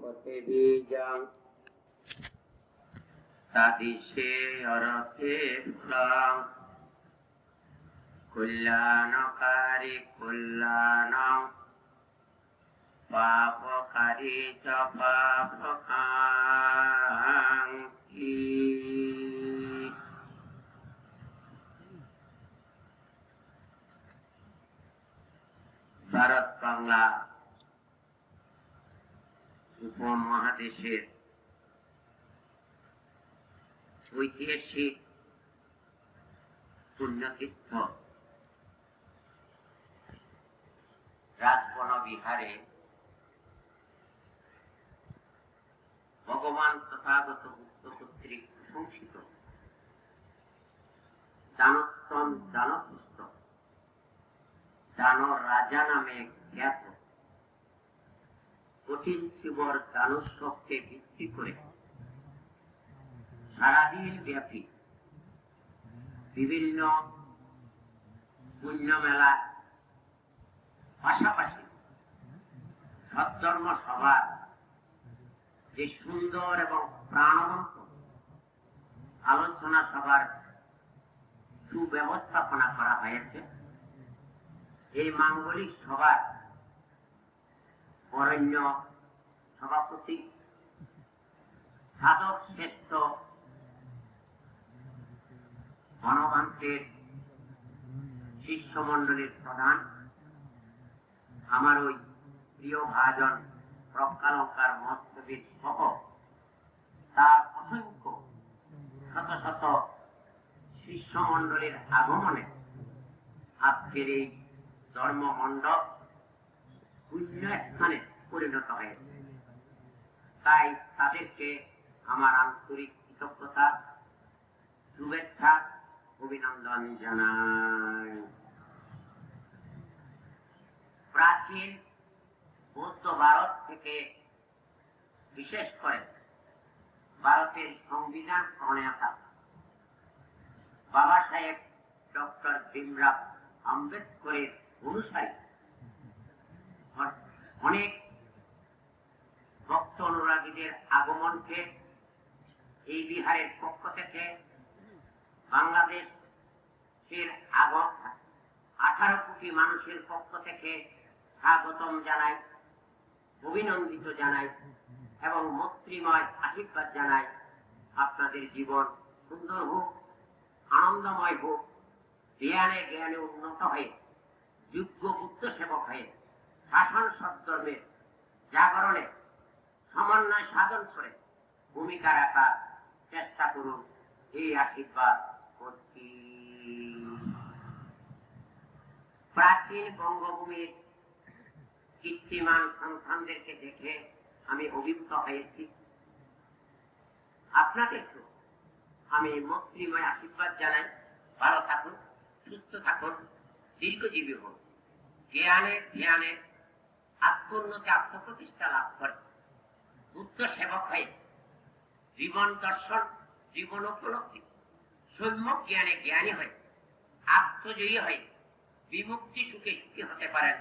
পথে বীজং তাদিশে অরথে ফলং কল্যাণকারী কল্যাণং পাপকারী চ পাপকাঙ্ক্ষী। ভারত বাংলা উপমহাদেশের ঐতিহাসিক পুণ্যতীর্থ রাজবন বিহারে ভগবান তথাগত বুদ্ধ কর্তৃক প্রশংসিত দানোত্তম দানশ্রেষ্ঠ দান রাজা নামে খ্যাত কঠিন শিবর দানোৎসবকে ভিত্তি করে সারাদিন ব্যাপী বিভিন্ন পুণ্য মেলা পাশাপাশি সদ্ধর্ম সভার যে সুন্দর এবং প্রাণবন্ত আলোচনা সভার সুব্যবস্থাপনা করা হয়েছে। এই মাঙ্গলিক সভার বরেণ্য সভাপতি সাধক শ্রেষ্ঠ গণতন্ত্রের শিষ্যমন্ডলীর প্রধান আমার ওই প্রিয় ভাজন প্রজ্ঞালঙ্কার মহোৎসবের সহ তার অসংখ্য শত শত শিষ্যমন্ডলীর আগমনে আজকের এই ধর্মমণ্ডপ পুণ্য স্থানে পরিণত হয়েছে। তাই তাদেরকে আমার আন্তরিক কৃতজ্ঞতা শুভেচ্ছা অভিনন্দন জানাই। প্রাচীন বৌদ্ধ ভারত থেকে বিশেষ করে ভারতের সংবিধান প্রণেতা বাবা সাহেব ডক্টর ভীমরাও আম্বেদকরের অনুসারী অনেক ভক্ত অনুরাগীদের আগমনকে এই বিহারের পক্ষ থেকে বাংলাদেশের 18 কোটি মানুষের পক্ষ থেকে স্বাগতম জানাই, অভিনন্দিত জানাই এবং মৈত্রীময় আশীর্বাদ জানাই। আপনাদের জীবন সুন্দর হোক, আনন্দময় হোক, জ্ঞানে জ্ঞানে উন্নত হয়ে যোগ্য বুদ্ধ সেবক হয়ে শাসন সদ্ধর্মের জাগরণে সমন্বয় সাধন করে ভূমিকা রাখার চেষ্টা করুন, এই আশীর্বাদ করছি। প্রাচীন বঙ্গভূমির কীর্তিমান সন্তানদেরকে দেখে আমি অভিভূত হয়েছি। আপনাদেরকে আমি মৈত্রীময় আশীর্বাদ জানাই। ভালো থাকুন, সুস্থ থাকুন, দীর্ঘজীবী হন, জ্ঞানে ধ্যানে আত্মোন্নতি আত্মপ্রতিষ্ঠা লাভ করে বুদ্ধ সেবক হয়ে জীবন দর্শন জীবন উপলব্ধি সম্যক জ্ঞানে জ্ঞানী হয়ে আত্মজয়ী হয়ে বিমুক্তি সুখে সুখী হতে পারেন,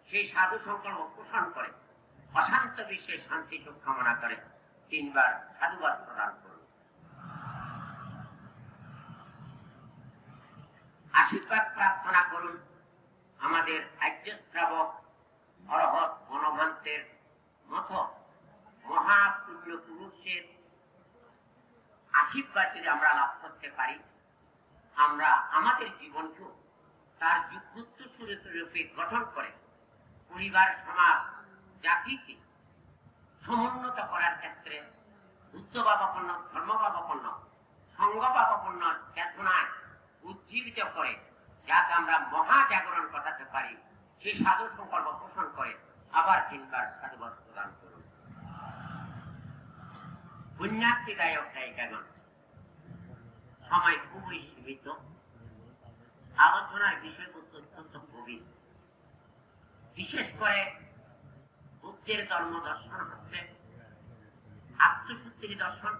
সেই সাধু সংকল্প পোষণ করে অশান্ত বিশ্বে শান্তি সুখ কামনা করে 3 বার সাধুবাদ প্রদান করুন। আশীর্বাদ প্রার্থনা করুন আমাদের আর্য শ্রাবক অরহত মনোভন্তের মতো মহাপুণ্য পুরুষের আশীর্বাদ যদি আমরা লাভ করতে পারি, আমরা আমাদের জীবনকেও তার যুগোত্তরসূরি গঠন করে পরিবার সমাজ জাতিকে সমুন্নত করার ক্ষেত্রে বুদ্ধভাবাপন্ন ধর্মভাবাপন্ন সংঘভাবাপন্ন চেতনায় উজ্জীবিত করে যাতে আমরা মহাজাগরণ ঘটাতে পারি, সেই সাধু সংকল্প পোষণ করে আবার 3 বার সাধুবাদ প্রদান করুন। পুণ্যার্থী গায়ক গায়িকাগণ, সময় খুবই সীমিত, আলোচনার বিষয়বস্তু অত্যন্ত গভীর। বিশেষ করে বুদ্ধের ধর্ম দর্শন হচ্ছে আত্মশুদ্ধির দর্শন,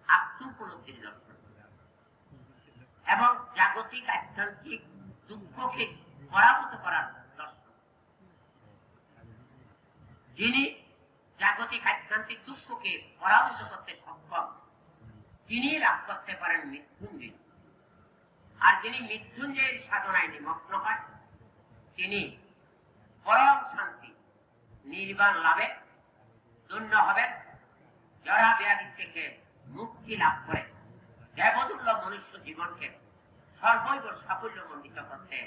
আত্ম উপলব্ধির দর্শন এবং জাগতিক আধ্যাত্মিক দুঃখকে পরাভূত করার দর্শন। যিনি জাগতিক অশান্তি দুঃখকে পরাভূত করতে সক্ষম, তিনি লাভ করতে পারেন মৃত্যুঞ্জয়। আর যিনি মৃত্যুঞ্জয়ের সাধনায় নিমগ্ন হয়, তিনি পরম শান্তি নির্বাণ লাভে ধন্য হবেন, জরা ব্যাধি থেকে মুক্তি লাভ করে দেবদুল্য মনুষ্য জীবনকে সর্বৈব সাফল্য মণ্ডিত করতে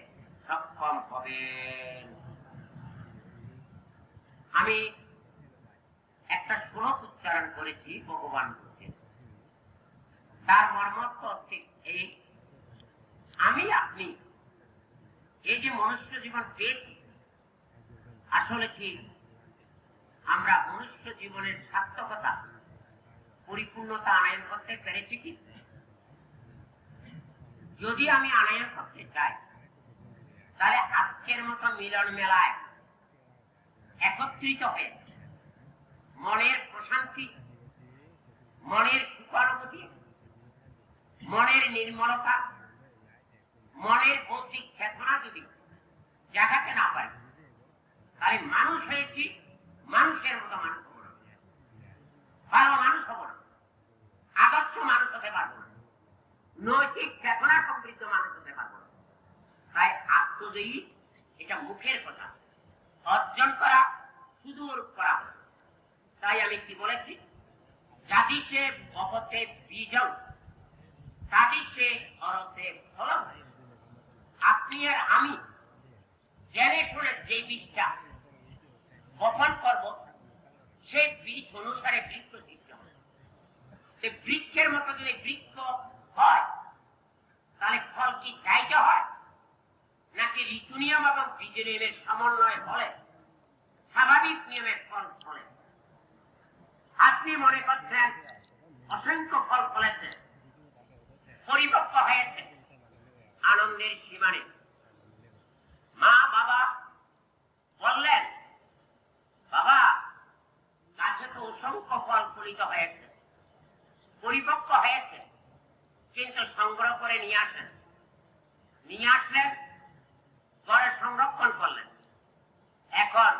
সক্ষম হবেন। আমি একটা শ্লোক উচ্চারণ করেছি ভগবান বুদ্ধের, তার মর্মর্থ ঠিক এই, আমি আপনি এই যে মনুষ্য জীবন পেয়েছি, আসলে কি আমরা মনুষ্য জীবনের সার্থকতা পরিপূর্ণতা আনয়ন করতে পেরেছি কি? যদি আমি আনয়ন করতে চাই, তাহলে আজকের মতো মিলন মেলায় একত্রিত হয়ে মনের প্রশান্তি, মনের সুখানুভূতি, মনের নির্মলতা, মনের বৌদ্ধিক চেতনা যদি জাগাতে না পারে, তাহলে মানুষ হয়েছি, মানুষের মতো মানুষ হব না, ভালো মানুষ হব না, আদর্শ মানুষ হতে পারবো না, নৈতিক চেতনা সমৃদ্ধ মানুষ হতে পারবো না। তাই আত্মজয়ী এটা মুখের কথা, অর্জন করা সুদূর করা। তাই আমি কি বলেছি, যাদি সে বপতে বীজং তাদি সে অরতে ফলং। আপনি আর আমি জেনে শুনে যে বীজটা বপন করব, সেই বীজ অনুসারে বৃক্ষ সৃষ্টি হবে। বৃক্ষের মতো যদি বৃক্ষ হয়, তাহলে ফল কি চাইতে হয়, নাকি ঋতু নিয়ম এবং বীজ নিয়মের সমন্বয় হলে স্বাভাবিক নিয়মের ফল ফলে? আপনি মনে করছেন অসংখ্য ফল ফলেছে, পরিপক্ব হয়েছে, আনন্দের সীমা নেই। মা বাবা বললেন, বাবা গাছে তো অসংখ্য ফল ফলিত হয়েছে, পরিপক্ব হয়েছে, কিন্তু সংগ্রহ করে নিয়ে আসেন। নিয়ে আসলেন, ঘরে সংরক্ষণ করলেন। এখন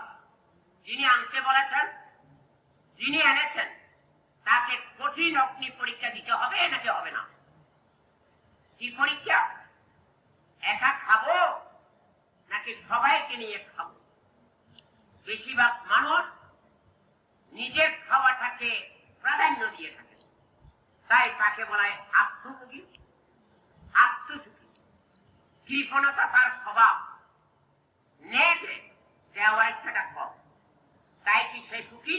যিনি আনতে বলেছেন, যিনি এনেছেন, তাকে কঠিন অগ্নি পরীক্ষা দিতে হবে নাকি হবে না? কি পরীক্ষা? একা খাবো নাকি সবাইকে নিয়ে খাবো? বেশিরভাগ মানুষ নিজের খাওয়াটাকে প্রাধান্য দিয়ে থাকে, তাই তাকে বলা হয় আত্মভোগী, আত্মসুখী। কৃপণতা তার স্বভাব, নেটে দেওয়ার ইচ্ছাটা কম। তাই কি সে সুখী,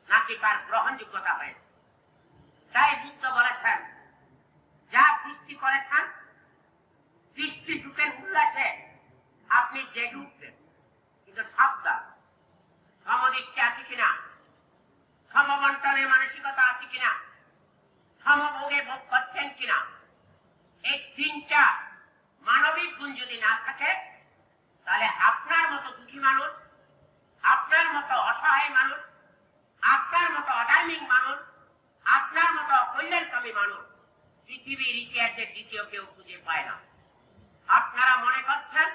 নাকি তার গ্রহণযোগ্যতা হয়েছে? তাই বুদ্ধ বলেছেন, যা সৃষ্টি করেছেন, সৃষ্টি সুখের উল্লাসে আপনি জেগে উঠবেন, কিন্তু সাবধান, সমদৃষ্টি আছে কিনা, সমবন্টনের মানসিকতা আছে কিনা, সমভোগে ভোগ করছেন কিনা। এই তিনটা মানবিক গুণ যদি না থাকে, তাহলে আপনার মতো দুঃখী মানুষ, আপনার মতো অসহায় মানুষ, আপনার মতো অধার্মিক মানুষ, আপনার মতো কল্যাণকামী মানুষ পৃথিবীর ইতিহাসে দ্বিতীয় কেউ খুঁজে পায় না। আপনারা মনে করছেন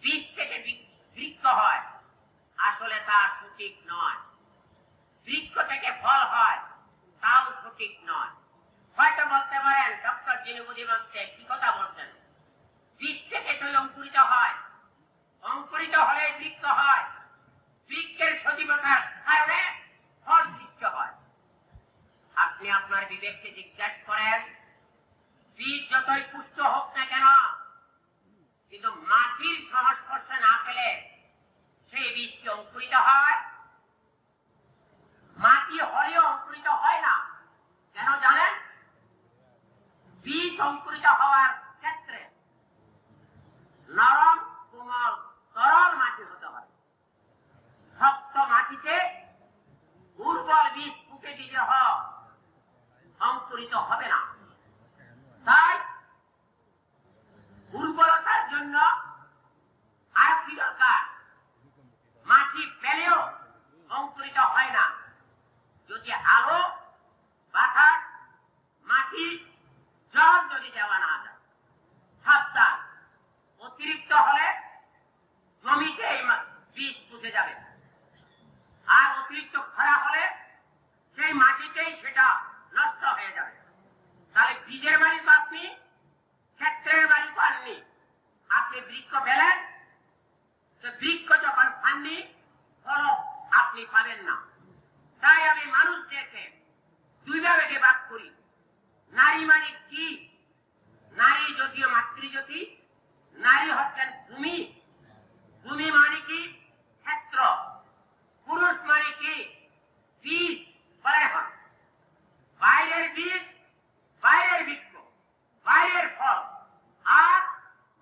বীজ থেকে বৃক্ষ হয়, আসলে তা সঠিক নয়। বৃক্ষ থেকে ফল হয়, তাও সঠিক নয়। হয়তো বলতে পারেন ডক্টর জিনুবুদ্দিন কি কথা বলছেন, বীজ থেকে তো অঙ্কুরিত হয়, অঙ্কুরিত হলে বৃক্ষ হয়, বৃক্ষের সজীবতার কারণে ফল সৃষ্টি হয়। আপনি আপনার বিবেককে জিজ্ঞাসা করেন, বীজ যতই পুষ্ট হোক না কেন, কিন্তু মাটির সংস্পর্শ না পেলে সেই বীজ কি অঙ্কুরিত হয়? মাটি হলেও অঙ্কুরিত হয় না। কেন জানেন? বীজ অঙ্কুরিত হওয়ার ক্ষেত্রে নরম, কোমল, তরল মাটি হতে হয়। শক্ত মাটিতে উর্বর বীজ পুঁতে দিলে অঙ্কুরিত হবে না। তাই উর্বরতার জন্য আর কি দরকার? মাটি পেলেও অঙ্কুরিত হয় না যদি আলো, বাতাস, মাটি, জল যদি দেওয়া না যায়। আপনি পাবেন না। তাই আমি মানুষদেরকে দুই ভাগে ভাগ করি। নারী মানে কি? নারী যদিও মাতৃজ্যোতি, নারী হচ্ছেন ভূমি। ভূমি মানে কি? ক্ষেত্র। পুরুষ মানে কি? বীজ বলে হন। বাইরের বীজ, বাইরের বৃক্ষ, বাইরের ফল। আর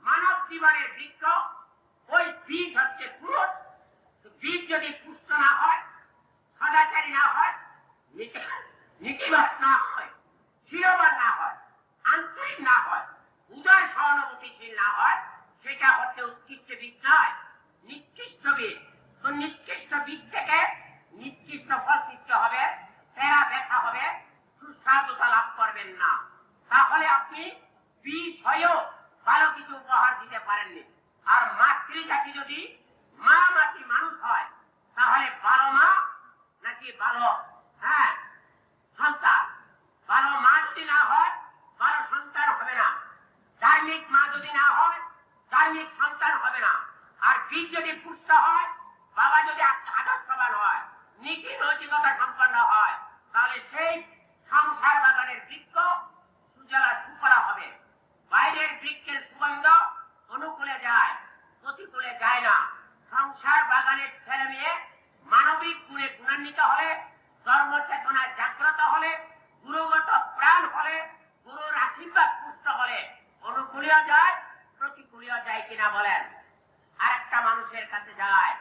মানব জীবনের বৃক্ষ, ওই বীজ হচ্ছে পুরুষ। বীজ যদি পুষ্ট না হয়, সদাচারী না হয়, নীতিবাদ না হয়, শিরোবান না হয়, আন্তরিক না হয়, উদার সহানুভূতিশীল না হয়, সেটা হচ্ছে উৎকৃষ্ট বীজ নয়, নিকৃষ্ট বীজ। তো নিকৃষ্ট বীজ থেকে নিকৃষ্ট ফল সৃষ্টি হবে, তেরা ব্যথা হবে, সুস্বাদুতা লাভ করবেন না। তাহলে আপনি বীজ হয়েও ভালো কিছু উপহার দিতে পারেননি। আর মাতৃজাতি যদি মা মাটি মানুষ হয়, তাহলে ভালো মা নাকি ভালো সন্তান? ভালো মা যদি না হয়, ভালো সন্তান হবে না। ধার্মিক মা যদি না হয়, ধার্মিক সন্তান হবে না। আর বীজ যদি পুষ্ট হয়, বাবা যদি আদর্শবান হয়, নীতি নৈতিকতা সম্পন্ন হয়, তাহলে সেই সংসার বাগানের বৃক্ষ সুজলা সুফলা হবে। বাইরের বৃক্ষের সুগন্ধ অনুকূলে যায়, প্রতিকূলে যায় না। সংসার বাগানের ছেলে মেয়ে মানবিক গুণে গুণান্বিত হলে, ধর্ম চেতনা জাগ্রত হলে, গুরুগত প্রাণ হলে, গুরুর আশীর্বাদ পুষ্ট হলে অনুকূলীয় যায়, প্রতিকূলীয় যায় কিনা বলেন? আরেকটা মানুষের কাছে যায়।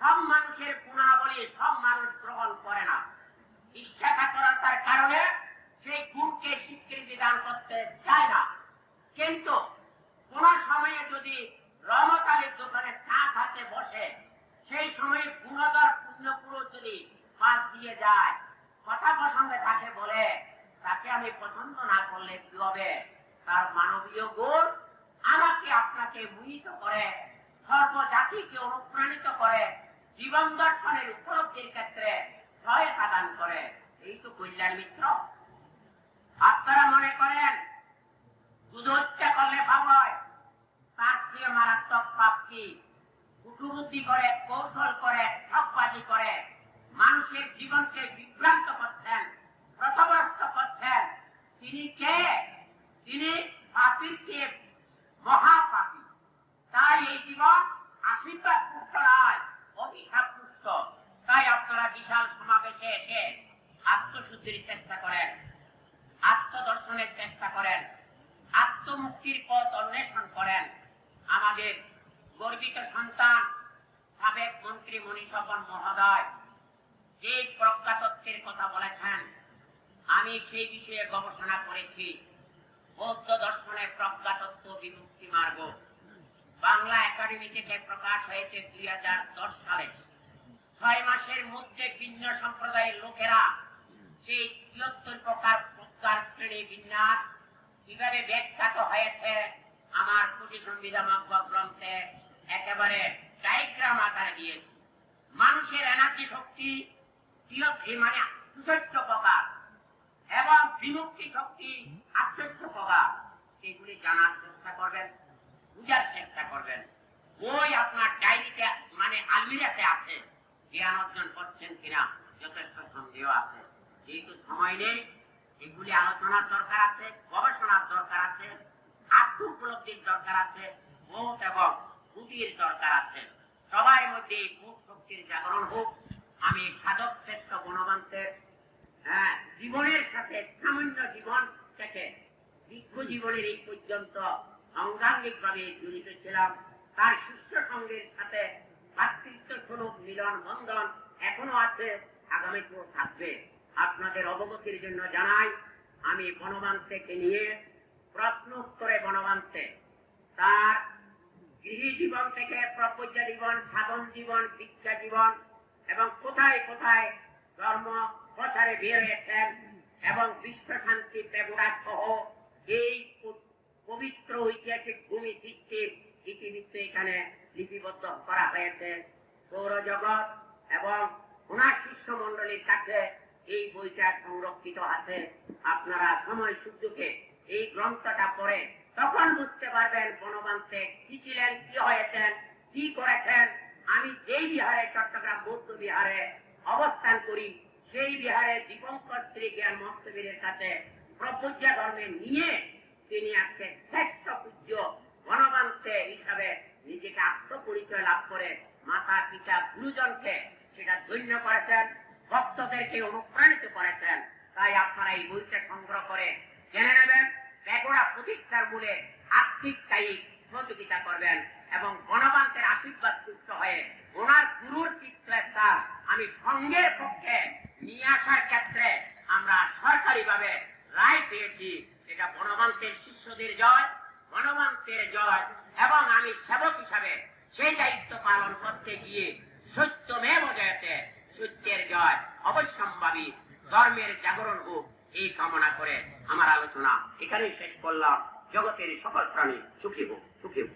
সব মানুষের গুণাবলী সব মানুষ গ্রহণ করে না। ইচ্ছাকাতরতার কারণে সেই গুণকে স্বীকৃতি দান করতে চায় না। কিন্তু কোন সময়ে যদি রমতালির দোকানে চা খাতে বসে, সেই সময়ে গুণধর পুণ্যপুরুষ যদি পাশ দিয়ে যায়, কথা প্রসঙ্গে তাকে বলে, তাকে আমি পছন্দ না করলে কি হবে? তার মানবীয় গুণ আমাকে আপনাকে মোহিত করে, সর্বজাতিকে অনুপ্রাণিত করে, জীবন দর্শনের উপলব্ধির ক্ষেত্রে সহায়তা দান করে। এই তো কল্যাণ মিত্র। আপনারা মনে করেন শুধু হত্যা করলে পাপ হয়, তার চেয়ে মারাত্মক পাপ কি? কুটুবুদ্ধি করে, কৌশল করে, ঠকবাজি করে মানুষের জীবনকে বিভ্রান্ত করছেন, প্রথমগ্রস্ত করছেন। তিনি কে? তিনি পাপীর চেয়ে মহাপাপী। তাই এই জীবন আশীর্বাদ পুষ্ট নয়, অভিশাপ পুষ্ট। তাই আপনারা বিশাল সমাবেশে এসে আত্মশুদ্ধির চেষ্টা করেন, আত্মদর্শনের চেষ্টা করেন, আত্মমুক্তির পথ অন্বেষণ করেন। আমাদের গর্বিত সন্তান সাবেক মন্ত্রী মনীষবন মহোদয় যে প্রজ্ঞাতত্ত্বের কথা বলেছেন, আমি সেই বিষয়ে গবেষণা করেছি। বৌদ্ধ দর্শনের প্রজ্ঞাতত্ত্ব বিমুক্তি মার্গ বাংলা একাডেমি থেকে প্রকাশ হয়েছে 2010 সালে। 6 মাসের মধ্যে ভিন্ন সম্প্রদায়ের লোকেরা সেই 73 প্রকার প্রজ্ঞার শ্রেণী বিন্যাস কিভাবে ব্যাখ্যাত হয়েছে আমার পুঁজি সংবিধামজ্ঞ গ্রন্থে একেবারে ডায়াগ্রাম আকারে দিয়েছি। মানুষের এনার্জি শক্তি মানে 64 প্রকার এবং বিমুক্তি শক্তি 68 প্রকার। এগুলি জানার চেষ্টা করবেন, বুঝার চেষ্টা করবেন। ওই আপনার ডায়েরিতে মানে আলমিরাতে আছে, জ্ঞান অর্জন করছেন কিনা যথেষ্ট সন্দেহ আছে। যেহেতু সময় নেই, এগুলি আলোচনার দরকার আছে, গবেষণার দরকার আছে, আত্ম উপলব্ধির দরকার আছে, বোধ এবং বুদ্ধির দরকার আছে। সবার মধ্যে এই বোধ শক্তির জাগরণ হোক। আমি সাধক শ্রেষ্ঠ গুণবন্তের জীবনের সাথে সামান্য জীবন থেকে দীর্ঘ জীবনের এই পর্যন্ত অঙ্গাঙ্গিক ভাবে জড়িত ছিলাম। তার শিষ্য সঙ্গের সাথে ভাতৃত্ব স্বরূপ মিলন বন্ধন এখনো আছে, আগামীতেও থাকবে। আপনাদের অবগতির জন্য জানাই, আমি বনবান্তেকে নিয়ে প্রশ্ন উত্তরে বনবান্তে তার গৃহী জীবন থেকে প্রপঞ্চ জীবন, সাধন জীবন, শিক্ষা জীবন এবং কোথায় কোথায় ধর্ম প্রচারে বের হয়েছেন এবং বিশ্ব শান্তি পেগুড়া সহ এই পবিত্র ঐতিহাসিক ভূমি সৃষ্টির ইতিবৃত্ত এখানে লিপিবদ্ধ করা হয়েছে। সৌরজগৎ এবং ওনার শিষ্য মন্ডলীর কাছে এই বইটা সংরক্ষিত আছে। আপনারা সময় সুযোগে এই গ্রন্থটা পড়ে তখন বুঝতে পারবেন বনবান্তে কি ছিলেন, কি হয়েছেন, কি করেছেন। আমি যেই বিহারে চট্টগ্রাম বৌদ্ধ বিহারে অবস্থান করি। সেই বিহারে দীপঙ্কর শ্রী জ্ঞান মহাত্মবীরের কাছে প্রপূজ্য ধর্মে নিয়ে তিনি আজকে শ্রেষ্ঠ পূজ্য গণবান্তে হিসাবে নিজেকে আত্মপরিচয় লাভ করে মাতা পিতা গুরুজনকে সেটা ধন্য করেছেন, ভক্তদেরকে অনুপ্রাণিত করেছেন। তাই আপনারা এই বইটা সংগ্রহ করে জেনে নেবেন, প্যাগোডা প্রতিষ্ঠার মূলে আর্থিক কায়িক সহযোগিতা করবেন এবং গণবান্তের আশীর্বাদ পুষ্ট হয়ে ওনার গুরুর তীর্থস্থান আমি সঙ্গের পক্ষে নিয়ে আসার ক্ষেত্রে আমরা সরকারিভাবে রায় পেয়েছি। এটা গণবান্তের শিষ্যদের জয়, গণবান্তের জয়, এবং আমি সেবক হিসাবে সেই দায়িত্ব পালন করতে গিয়ে সত্যমেব জয়তে, সত্যের জয় অবশ্যম্ভাবী, ধর্মের জাগরণ হোক, এই কামনা করে আমার আলোচনা এখানেই শেষ করলাম। জগতের সকল প্রাণী সুখী হোক, সুখী হোক।